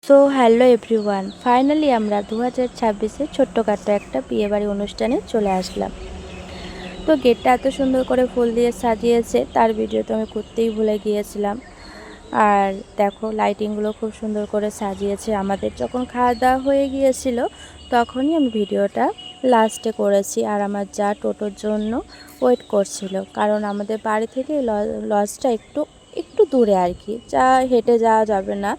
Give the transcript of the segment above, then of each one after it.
So hello everyone, finally আমরা 2026-এ ছোট্টখাট্টো একটা বিয়েবাড়ি অনুষ্ঠানে চলে আসলাম। তো গেটটা এত সুন্দর করে ফুল দিয়ে সাজিয়েছে, তার ভিডিও তো আমি করতেই ভুলে গিয়েছিলাম। আর দেখো লাইটিংগুলো খুব সুন্দর করে সাজিয়েছে। আমাদের যখন খাওয়া দাওয়া হয়ে গিয়েছিল তখনই আমি ভিডিওটা লাস্টে করেছি। আর আমার যা টোটোর জন্য ওয়েট করছিল, কারণ আমাদের বাড়ি থেকে লজটা একটু একটু দূরে আর কি, যা হেঁটে যাওয়া যাবে না,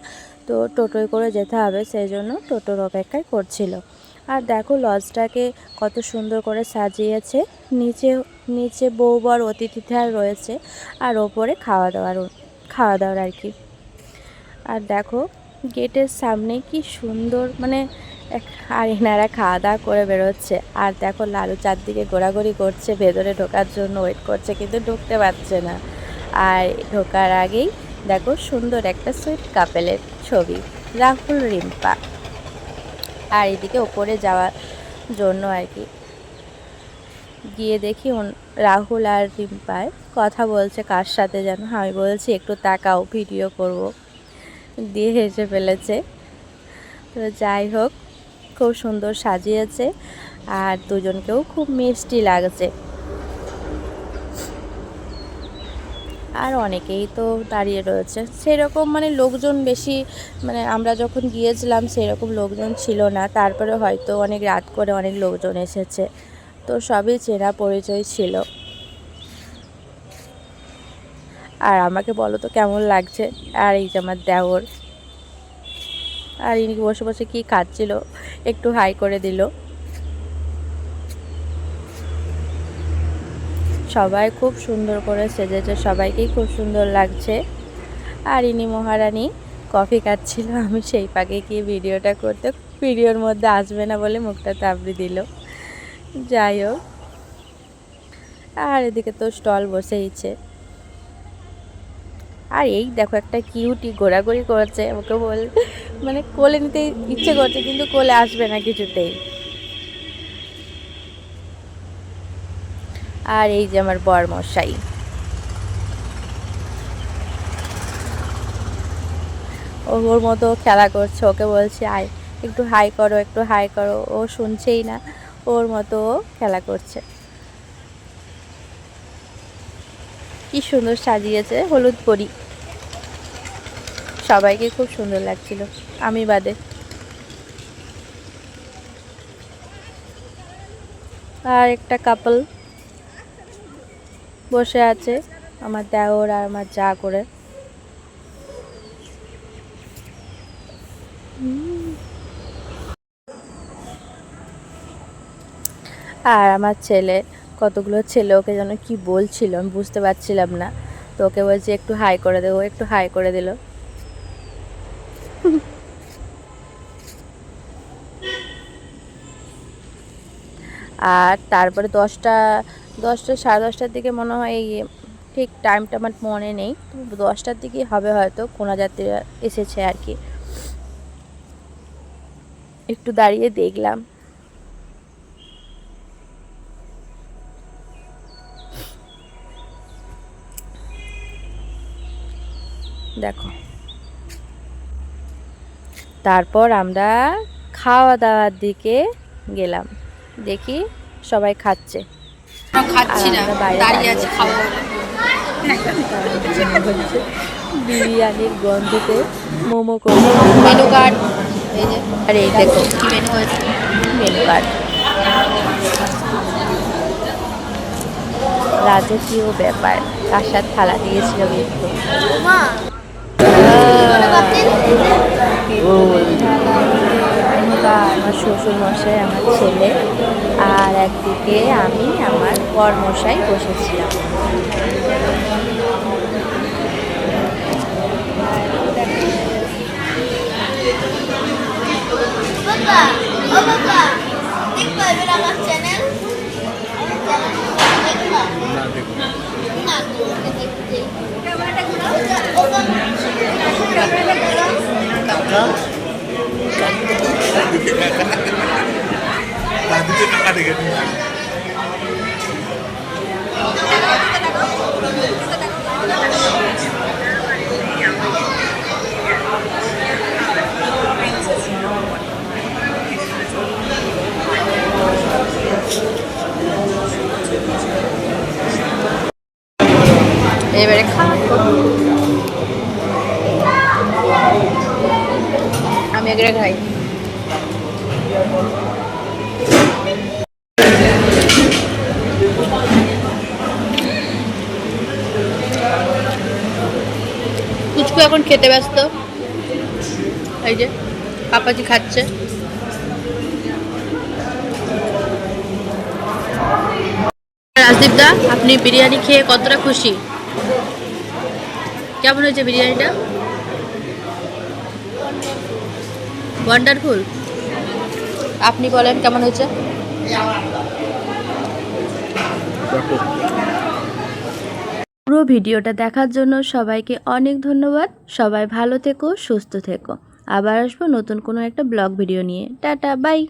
তো টোটোয় করে যেতে হবে, সেই জন্য টোটোর অপেক্ষায় করছিল। আর দেখো লজটাকে কত সুন্দর করে সাজিয়েছে। নিচে নিচে বউ বর অতিথিরা রয়েছে, আর ওপরে খাওয়া দাওয়ার আর কি। আর দেখো গেটের সামনে কি সুন্দর, মানে আর এনারা খাওয়া দাওয়া করে বেরোচ্ছে। আর দেখো লালু চারদিকে ঘোরাঘুরি করছে, ভেতরে ঢোকার জন্য ওয়েট করছে, কিন্তু ঢুকতে পারছে না। আর ঢোকার আগেই দেখো সুন্দর একটা সুইট কাপেলের ছবি, রাহুল রিম্পা। আর এদিকে ওপরে যাওয়ার জন্য আর কি গিয়ে দেখি রাহুল আর রিম্পায় কথা বলছে কার সাথে যেন। আমি বলছি একটু তাকাও, ভিডিও করব, দিয়ে হেসে ফেলেছে। তো যাই হোক, খুব সুন্দর সাজিয়েছে আর দুজনকেও খুব মিষ্টি লাগছে। আর অনেকেই তো দাঁড়িয়ে রয়েছে, সেরকম মানে লোকজন বেশি, মানে আমরা যখন গিয়েছিলাম সেরকম লোকজন ছিল না। তারপরে হয়তো অনেক রাত করে অনেক লোকজন এসেছে, তো সবই চেনা পরিচয় ছিল। আর আমাকে বলো তো কেমন লাগছে। আর এই যে আমার দেওর, আর ইনি বসে বসে কি খাচ্ছিল, একটু হাই করে দিল। সবাই খুব সুন্দর করে সেজেছে, সবাইকেই খুব সুন্দর লাগছে। আর ইনি মহারানী কফি খাচ্ছিল, আমি সেই পাকে গিয়ে ভিডিওটা করতে, ভিডিওর মধ্যে আসবে না বলে মুখটা তাবড়ি দিল। যাই হোক, আর এদিকে তো স্টল বসেইছে। আর এই দেখো একটা কিউটি ঘোরাঘুরি করছে, ওকে মানে কোলে নিতে ইচ্ছে করছে, কিন্তু কোলে আসবে না কিছুতেই। আর এই যে আমার বরমশাই, ওর মতো খেলা করছে, ওকে বলছি আয় একটু হাই করো, একটু হাই করো, ও শুনছেই না, ওর মতো ও খেলা করছে। কি সুন্দর সাজিয়েছে, হলুদ পরি, সবাইকে খুব সুন্দর লাগছিল, আমি বাদে। আর একটা কাপল বসে আছে, আমার দেওর আর আমার যা করে। আর আমার ছেলে, কতগুলো ছেলে ওকে যেন কি বলছিল আমি বুঝতে পারছিলাম না, তো ওকে বলছি একটু হাই করে দেবো, একটু হাই করে দিল। আর তারপরে 10টা সাড়ে 10টার দিকে মনে হয়, ঠিক টাইমটা আমার মনে নেই, 10টার দিকেই হবে হয়তো, কোনা যাত্রীরা এসেছে আর কি। একটু দাঁড়িয়ে দেখলাম। দেখো, তারপর আমরা খাওয়া দাওয়ার দিকে গেলাম, দেখি সবাই খাচ্ছে, খাচ্ছি না, দাঁড়িয়ে আছি খাবো। বিরিয়ানির গন্ধতে মোমো করে। মেনু কার্ড এই যে, আর এই দেখো কি মেনু হয়েছে, মেনু কার্ড, রাজকীয় ব্যাপার, কাঁসার থালা দিয়েছিল কিন্তু। আমার শ্বশুর মশাই, আমার ছেলে, আর একদিকে আমি আমার বর মশাই বসেছিলাম। মেঘরে খাই। পুচকু এখন খেতে ব্যস্ত। এই যে পাপাজি খাচ্ছে। রাজদীপ দা, আপনি বিরিয়ানি খেয়ে কতটা খুশি? কেমন হয়েছে বিরিয়ানিটা? ওয়ান্ডারফুল। আপনি বলেন কেমন হয়েছে? পুরো ভিডিওটা দেখার জন্য সবাইকে অনেক ধন্যবাদ। সবাই ভালো থেকো, সুস্থ থেকো। আবার আসবো নতুন কোনো একটা ব্লগ ভিডিও নিয়ে। Tata, by.